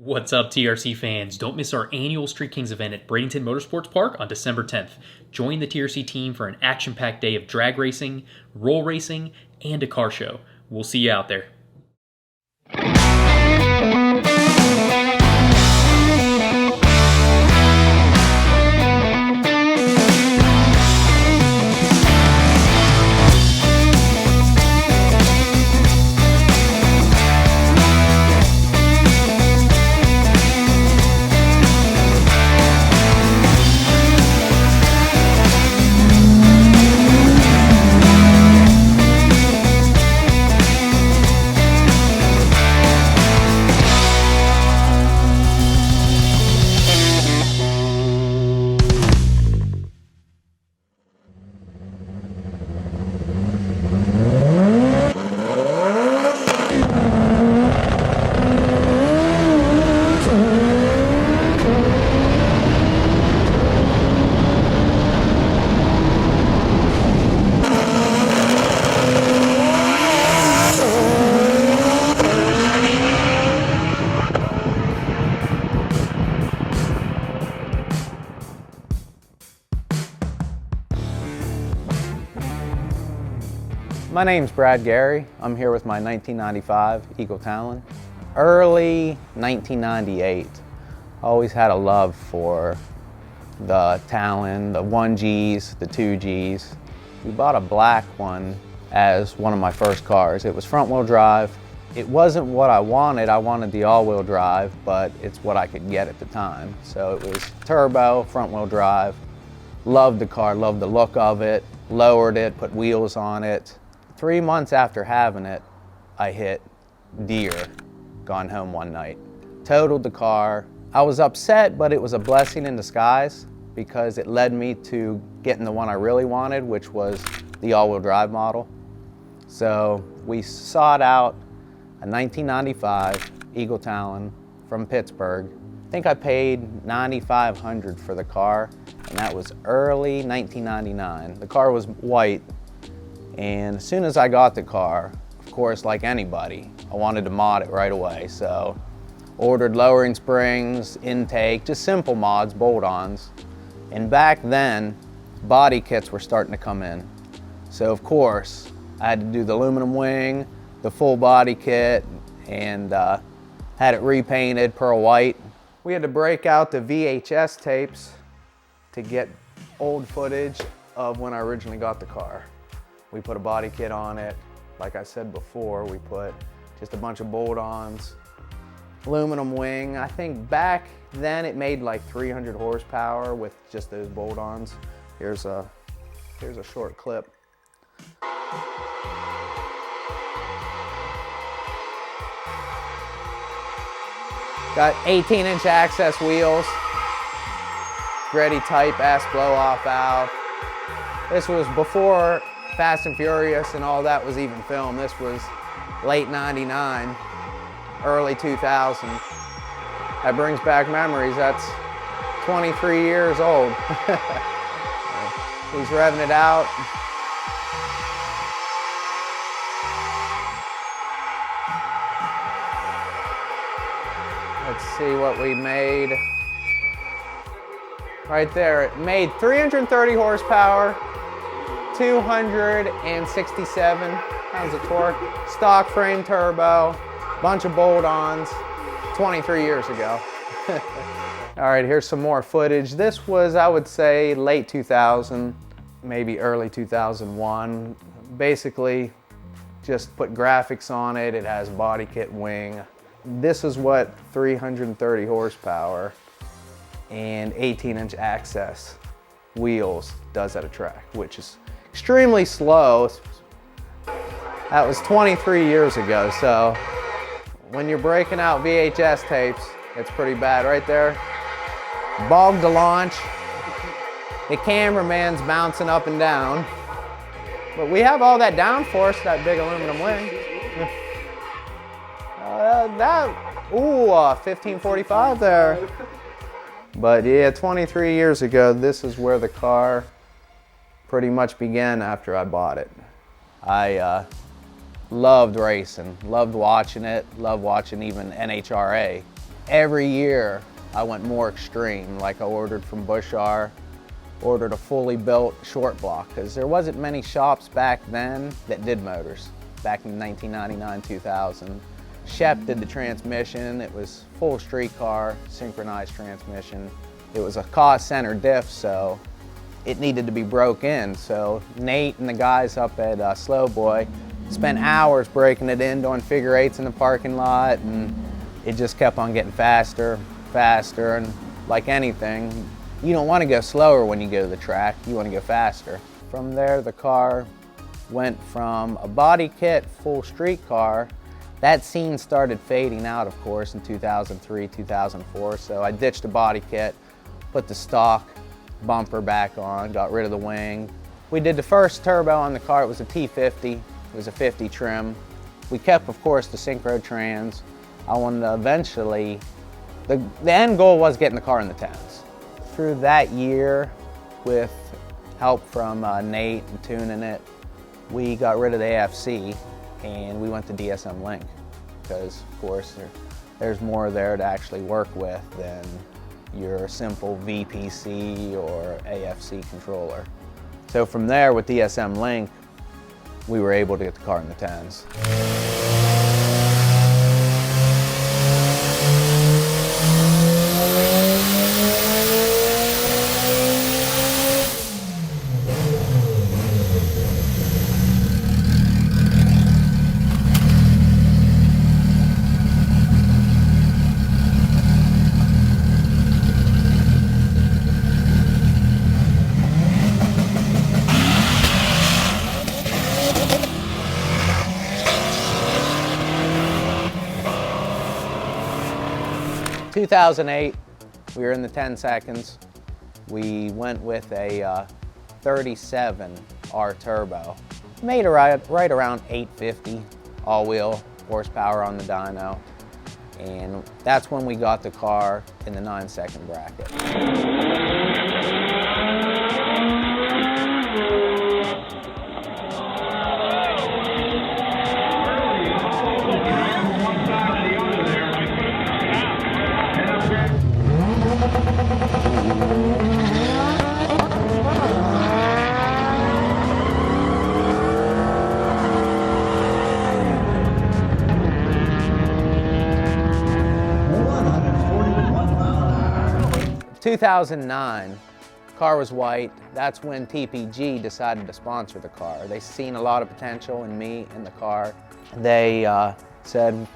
What's up, TRC fans? Don't miss our annual Street Kings event at Bradenton Motorsports Park on December 10th. Join the TRC team for an action-packed day of drag racing, roll racing, and a car show. We'll see you out there. My name's Brad Gary. I'm here with my 1995 Eagle Talon. Early 1998, I always had a love for the Talon, the 1Gs, the 2Gs. We bought a black one as one of my first cars. It was front wheel drive. It wasn't what I wanted the all-wheel drive, but it's what I could get at the time. So it was turbo, front wheel drive. Loved the car, loved the look of it, lowered it, put wheels on it. 3 months after having it, I hit deer, gone home one night. Totaled the car. I was upset, but it was a blessing in disguise because it led me to getting the one I really wanted, which was the all-wheel drive model. So we sought out a 1995 Eagle Talon from Pittsburgh. I think I paid $9,500 for the car, and that was early 1999. The car was white. And as soon as I got the car, of course, like anybody, I wanted to mod it right away. So ordered lowering springs, intake, just simple mods, bolt-ons. And back then, body kits were starting to come in. So of course, I had to do the aluminum wing, the full body kit, and had it repainted pearl white. We had to break out the VHS tapes to get old footage of when I originally got the car. We put a body kit on it. Like I said before, we put just a bunch of bolt-ons, aluminum wing. I think back then it made like 300 horsepower with just those bolt-ons. Here's a short clip. Got 18-inch access wheels, Greddy type ass blow-off valve. This was before Fast and Furious and all that was even filmed. This was late 99, early 2000. That brings back memories. That's 23 years old. He's revving it out. Let's see what we made. Right there, it made 330 horsepower. 267 pounds of torque, stock frame turbo, bunch of bolt-ons, 23 years ago. All right, here's some more footage. This was, I would say, late 2000, maybe early 2001. Basically, just put graphics on it. It has body kit wing. This is what 330 horsepower and 18-inch access wheels does at a track, which is extremely slow. That was 23 years ago, so when you're breaking out VHS tapes, it's pretty bad. Right there, bogged to launch. The cameraman's bouncing up and down. But we have all that downforce, that big aluminum wing. 1545 there. But yeah, 23 years ago, this is where the car pretty much began after I bought it. I loved racing, loved watching it, loved watching even NHRA. every year I went more extreme. Like I ordered from Bushar, ordered a fully built short block, because there wasn't many shops back then that did motors, back in 1999, 2000. Shep did the transmission. It was full street car, synchronized transmission. It was a cost center diff, so it needed to be broke in. So Nate and the guys up at Slow Boy spent hours breaking it in, doing figure eights in the parking lot, and it just kept on getting faster, faster, and like anything, you don't want to go slower when you go to the track, you want to go faster. From there, the car went from a body kit, full street car. That scene started fading out, of course, in 2003, 2004, so I ditched the body kit, put the stock bumper back on, got rid of the wing. We did the first turbo on the car. It was a T50, it was a 50 trim. We kept, of course, the synchro trans. I wanted to eventually, the end goal was getting the car in the 10s. Through that year, with help from Nate and tuning it, we got rid of the AFC and we went to DSM Link, because of course there's more there to actually work with than your simple VPC or AFC controller. So from there, with DSM Link, we were able to get the car in the 10s. 2008, we were in the 10 seconds. We went with a 37R turbo. Made right around 850 all-wheel horsepower on the dyno. And that's when we got the car in the 9-second bracket. 2009, car was white. That's when TPG decided to sponsor the car. They seen a lot of potential in me and the car. They said,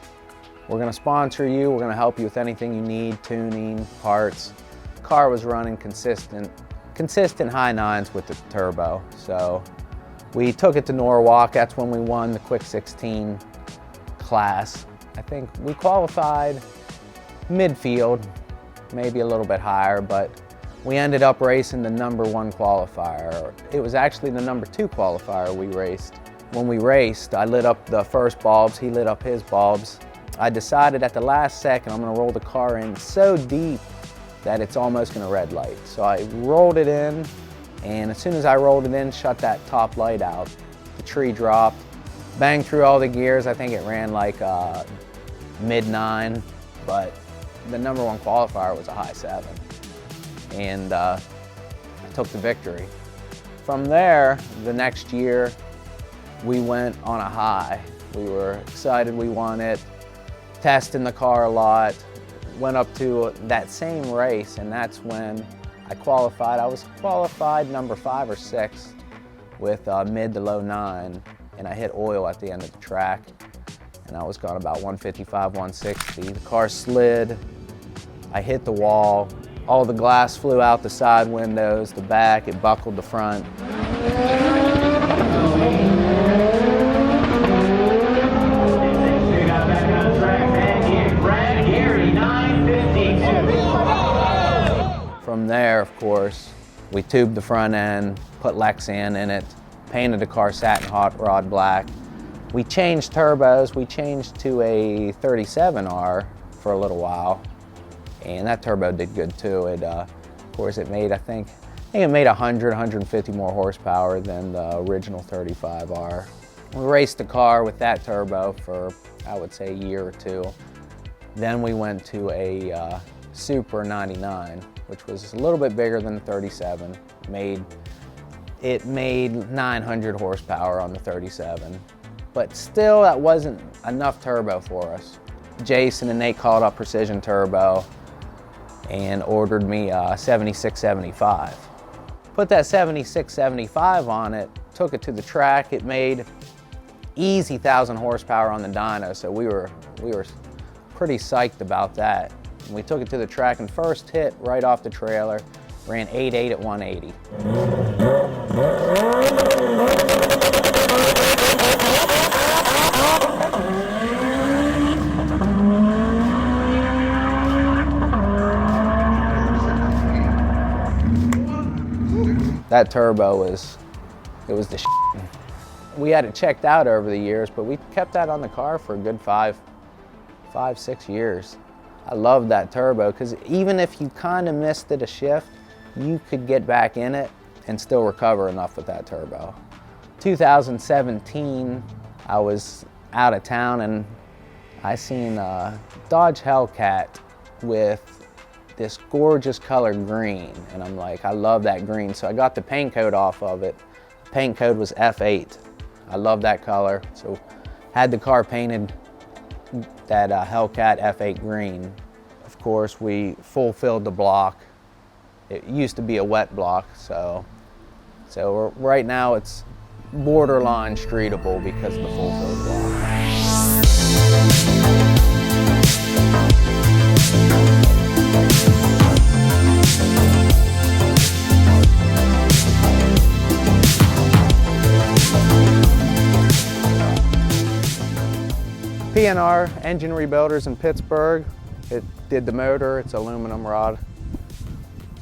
we're gonna sponsor you, we're gonna help you with anything you need, tuning, parts. Car was running consistent high nines with the turbo. So we took it to Norwalk. That's when we won the Quick 16 class. I think we qualified midfield, maybe a little bit higher, but we ended up racing the #1 qualifier. It was actually the #2 qualifier we raced. When we raced, I lit up the first bulbs, he lit up his bulbs. I decided at the last second I'm gonna roll the car in so deep that it's almost gonna red light. So I rolled it in, and as soon as I rolled it in, shut that top light out. The tree dropped, banged through all the gears. I think it ran like mid-9, but the #1 qualifier was a high 7. And I took the victory. From there, the next year, we went on a high. We were excited we won it, testing the car a lot, went up to that same race, and that's when I qualified. I was qualified #5 or 6 with mid to low 9, and I hit oil at the end of the track, and I was going about 155, 160. The car slid, I hit the wall, all the glass flew out the side windows, the back, it buckled the front. From there, of course, we tubed the front end, put Lexan in it, painted the car satin hot rod black. We changed turbos. We changed to a 37R for a little while, and that turbo did good too. It, of course, it made, I think it made 100, 150 more horsepower than the original 35R. We raced the car with that turbo for, I would say, a year or two. Then we went to a Super 99, which was a little bit bigger than the 37. It made 900 horsepower on the 37, but still that wasn't enough turbo for us. Jason and Nate called up Precision Turbo and ordered me a 7675. Put that 7675 on it, took it to the track. It made easy 1,000 horsepower on the dyno, so we were pretty psyched about that. We took it to the track and first hit right off the trailer, ran 8.8 at 180. That turbo was the shit. We had it checked out over the years, but we kept that on the car for a good 6 years. I love that turbo because even if you kind of missed it a shift, you could get back in it and still recover enough with that turbo. 2017, I was out of town and I seen a Dodge Hellcat with this gorgeous color green, and I'm like, I love that green. So I got the paint coat off of it. The paint code was F8. I love that color, so had the car painted that Hellcat F8 green. Of course, we fulfilled the block. It used to be a wet block, so right now it's borderline streetable because of the fulfilled block. P&R Engine Rebuilders in Pittsburgh. It did the motor. It's aluminum rod.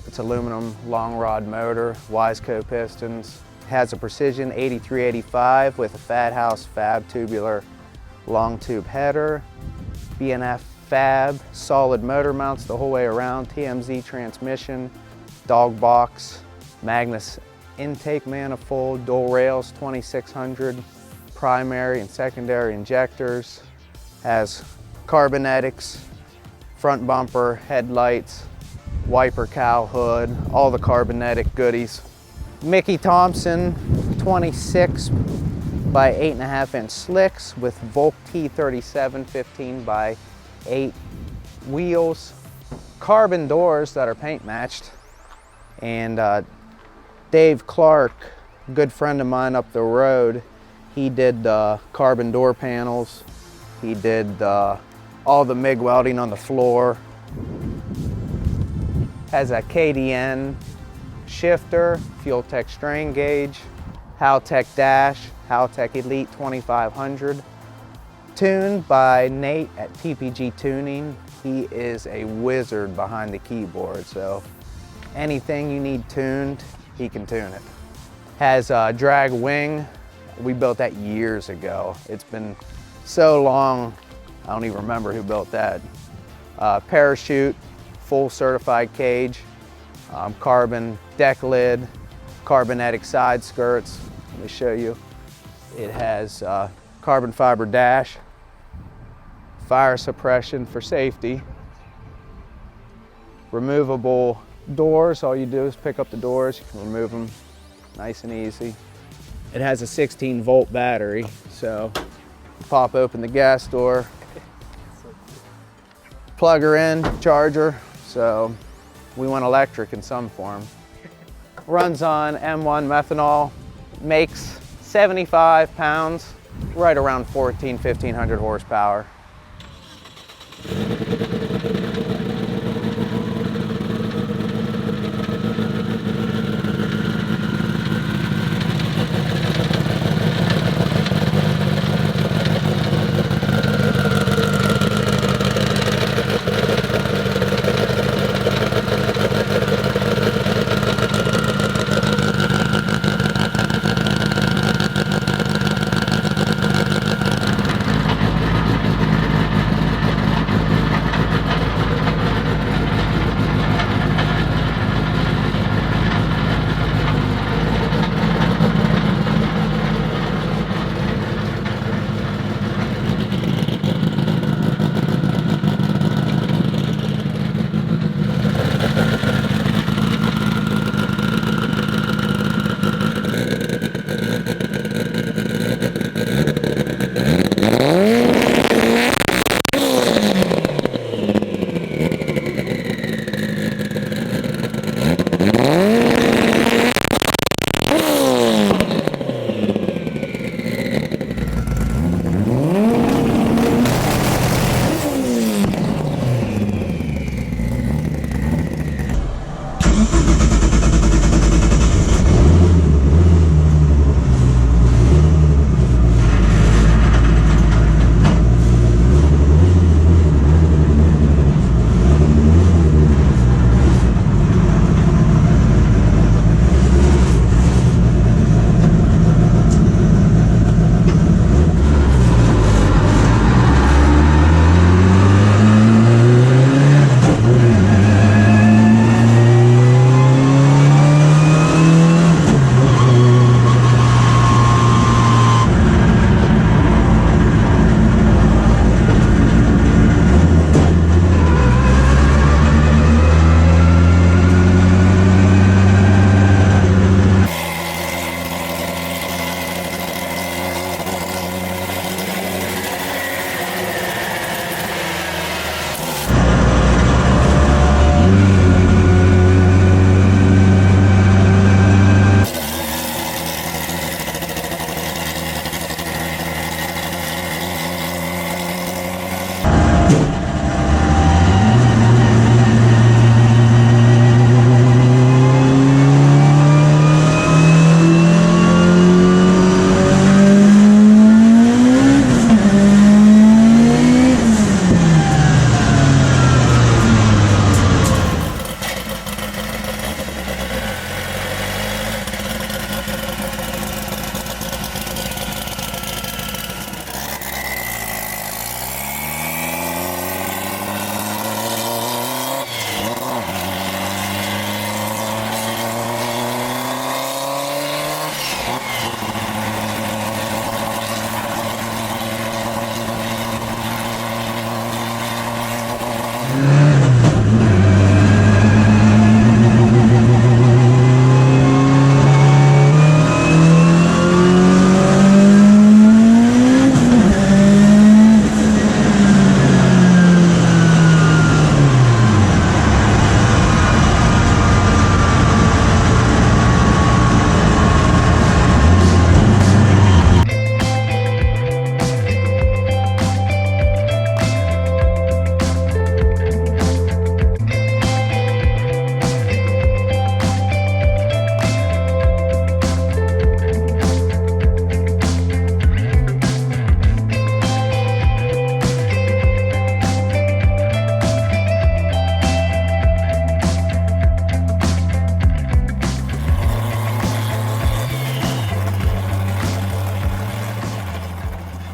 It's aluminum long rod motor, Wiseco pistons. It has a Precision 8385 with a Fat House Fab tubular long tube header, B&F Fab, solid motor mounts the whole way around, TMZ transmission, dog box, Magnus intake manifold, dual rails 2600, primary and secondary injectors, has carbonetics, front bumper, headlights, wiper cowl hood, all the carbonetic goodies. Mickey Thompson 26 by 8.5 inch slicks with Volk T37 15 by 8 wheels, carbon doors that are paint matched, and Dave Clark, good friend of mine up the road, he did the carbon door panels, he did all the MIG welding on the floor. Has a KDN shifter, Fuel Tech strain gauge, Haltech dash, Haltech Elite 2500. Tuned by Nate at TPG Tuning. He is a wizard behind the keyboard, so anything you need tuned, he can tune it. Has a drag wing. We built that years ago. It's been so long, I don't even remember who built that. Parachute, full certified cage, carbon deck lid, carbonetic side skirts. Let me show you. It has carbon fiber dash, fire suppression for safety, removable doors. All you do is pick up the doors, you can remove them nice and easy. It has a 16-volt battery, so pop open the gas door, plug her in, charge her. So we went electric in some form. Runs on M1 methanol, makes 75 pounds, right around 1,500 horsepower.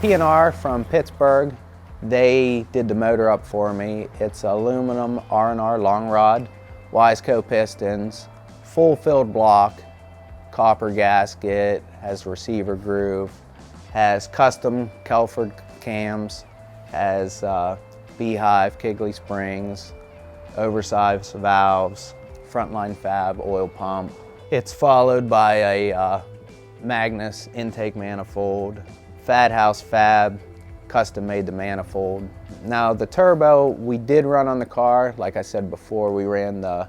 P&R from Pittsburgh. They did the motor up for me. It's aluminum R&R long rod, Wiseco pistons, full filled block, copper gasket, has receiver groove, has custom Kelford cams, has beehive Kigley springs, oversized valves, frontline fab oil pump. It's followed by a Magnus intake manifold, Fat House fab, custom made the manifold. Now the turbo we did run on the car, like I said before, we ran the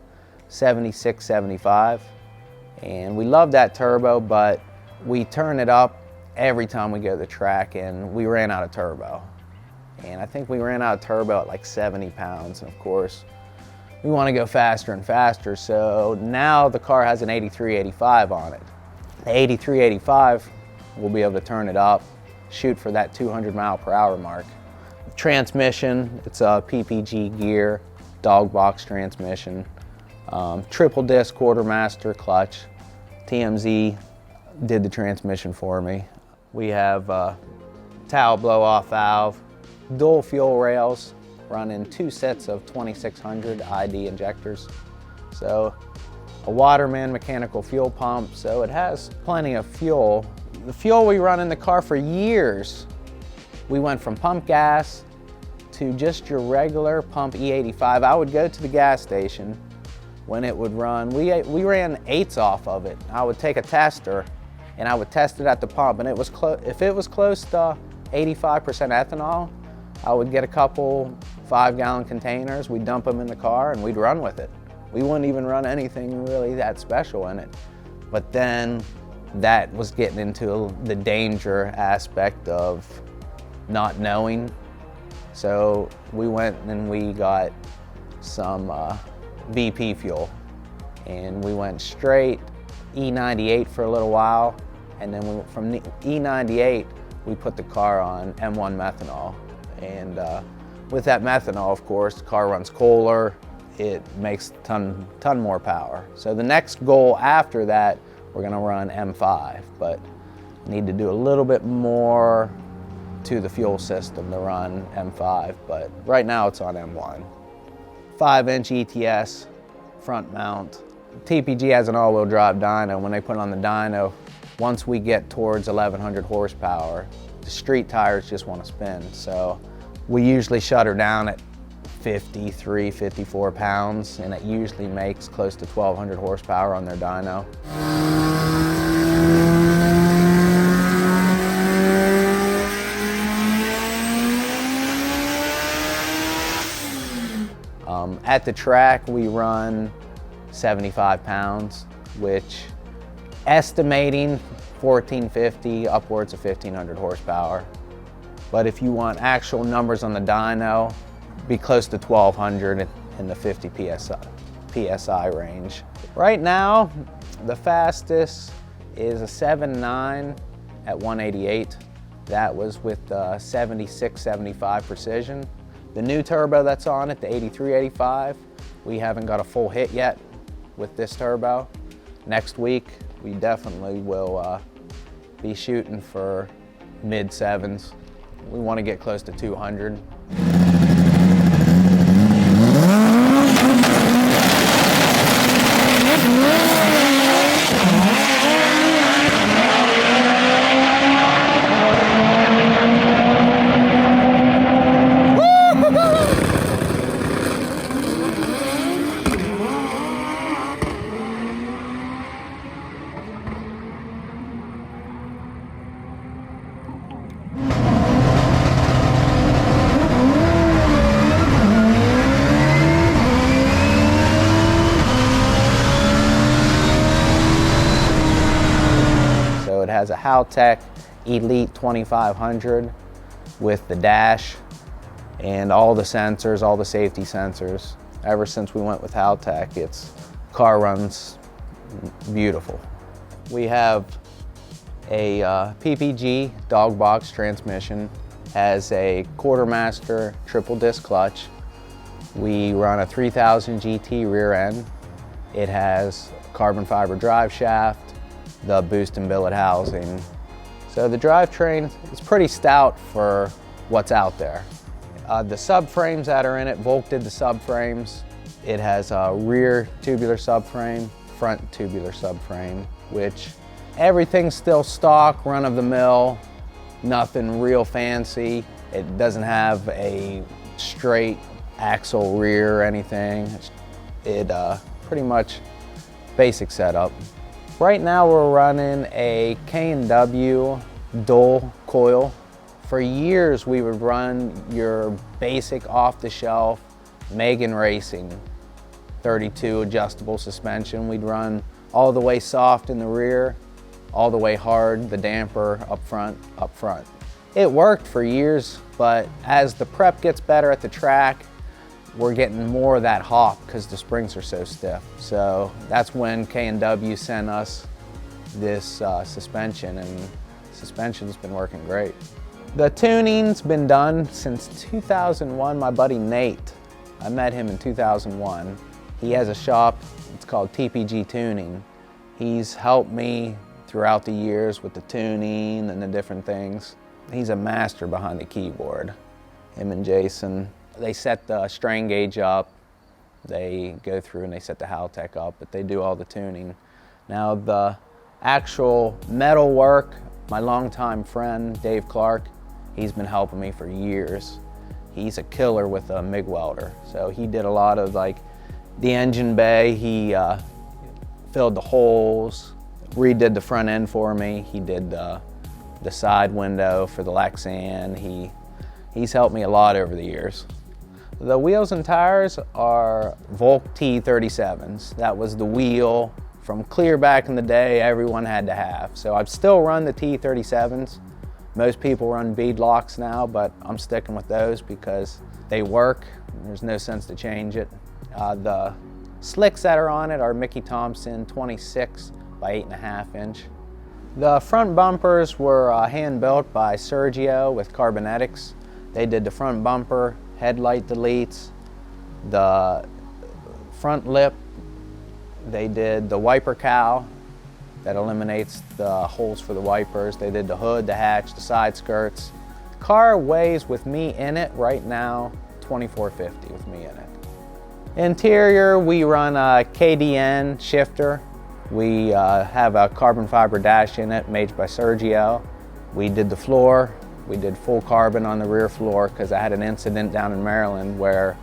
76-75, and we love that turbo, but we turn it up every time we go to the track, and we ran out of turbo. And I think we ran out of turbo at like 70 pounds, and of course we want to go faster and faster, so now the car has an 83-85 on it. The 83-85, we'll be able to turn it up, shoot for that 200 mile per hour mark. Transmission, it's a PPG gear, dog box transmission, triple disc quartermaster clutch. TMZ did the transmission for me. We have towel blow off valve, dual fuel rails, running 2 sets of 2600 ID injectors. So a Waterman mechanical fuel pump, so it has plenty of fuel. The fuel we run in the car for years, we went from pump gas to just your regular pump E85. I would go to the gas station when it would run. We ran 8s off of it. I would take a tester and I would test it at the pump, and it was if it was close to 85% ethanol, I would get a couple 5-gallon containers, we'd dump them in the car and we'd run with it. We wouldn't even run anything really that special in it. But then that was getting into the danger aspect of not knowing. So we went and we got some VP fuel, and we went straight E98 for a little while, and then from the E98 we put the car on M1 methanol. And with that methanol, of course, the car runs cooler, it makes a ton more power. So the next goal after that, we're gonna run M5, but need to do a little bit more to the fuel system to run M5, but right now it's on M1. 5-inch ETS front mount. TPG has an all-wheel drive dyno. When they put on the dyno, once we get towards 1100 horsepower, the street tires just want to spin. So we usually shut her down at 53, 54 pounds, and it usually makes close to 1200 horsepower on their dyno. At the track, we run 75 pounds, which estimating 1450, upwards of 1500 horsepower. But if you want actual numbers on the dyno, be close to 1200 in the 50 PSI range. Right now, the fastest is a 7.9 at 188. That was with the 76-75 precision. The new turbo that's on it, the 83-85, we haven't got a full hit yet with this turbo. Next week, we definitely will be shooting for mid-7s. We want to get close to 200. It has a Haltech Elite 2500 with the dash and all the sensors, all the safety sensors. Ever since we went with Haltech, car runs beautiful. We have a PPG dog box transmission, has a quartermaster triple disc clutch. We run a 3000 GT rear end. It has carbon fiber drive shaft, the boost and billet housing. So So the drivetrain is pretty stout for what's out there. The subframes that are in it, Volk did the subframes. It has a rear tubular subframe, front tubular subframe, which everything's still stock, run-of-the-mill, nothing real fancy. It doesn't have a straight axle rear or anything. It pretty much basic setup. Right now we're running a K&W dual coil. For years we would run your basic off-the-shelf Megan Racing 32 adjustable suspension. We'd run all the way soft in the rear, all the way hard, the damper up front. It worked for years, but as the prep gets better at the track, we're getting more of that hop because the springs are so stiff. So that's when K&W sent us this suspension, and suspension's been working great. The tuning's been done since 2001. My buddy Nate, I met him in 2001. He has a shop, it's called TPG Tuning. He's helped me throughout the years with the tuning and the different things. He's a master behind the keyboard. Him and Jason, they set the strain gauge up, they go through and they set the Haltech up, but they do all the tuning. Now the actual metal work, my longtime friend, Dave Clark, he's been helping me for years. He's a killer with a MIG welder. So he did a lot of like the engine bay, he filled the holes, redid the front end for me. He did the side window for the Lexan. He's helped me a lot over the years. The wheels and tires are Volk T37s. That was the wheel from clear back in the day everyone had to have. So I've still run the T37s. Most people run beadlocks now, but I'm sticking with those because they work. There's no sense to change it. The slicks that are on it are Mickey Thompson 26 by 8.5 inch. The front bumpers were hand built by Sergio with Carbonetics. They did the front bumper, headlight deletes, the front lip. They did the wiper cowl that eliminates the holes for the wipers. They did the hood, the hatch, the side skirts. The car weighs with me in it right now 2450 with me in it. Interior, we run a KDN shifter. We have a carbon fiber dash in it made by Sergio. We did the floor. We did full carbon on the rear floor because I had an incident down in Maryland where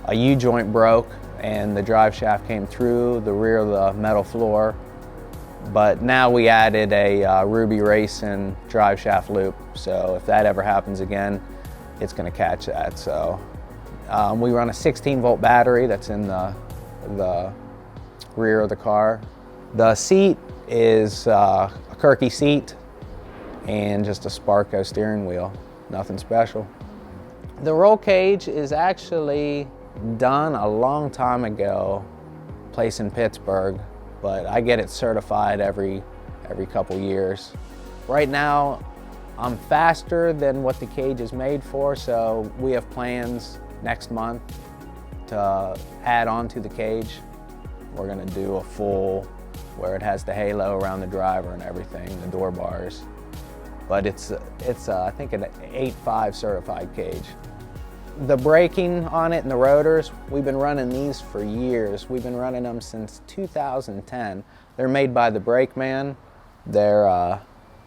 a U-joint broke and the drive shaft came through the rear of the metal floor. But now we added a Ruby Racing drive shaft loop. So if that ever happens again, it's gonna catch that. So we run a 16-volt battery that's in the rear of the car. The seat is a Kirky seat and just a Sparco steering wheel, nothing special. The roll cage is actually done a long time ago, place in Pittsburgh, but I get it certified every couple years. Right now, I'm faster than what the cage is made for, so we have plans next month to add on to the cage. We're gonna do a full, where it has the halo around the driver and everything, the door bars. But it's I think an 8.5 certified cage. The braking on it and the rotors, we've been running these for years. We've been running them since 2010. They're made by the Brakeman. They're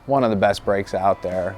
one of the best brakes out there.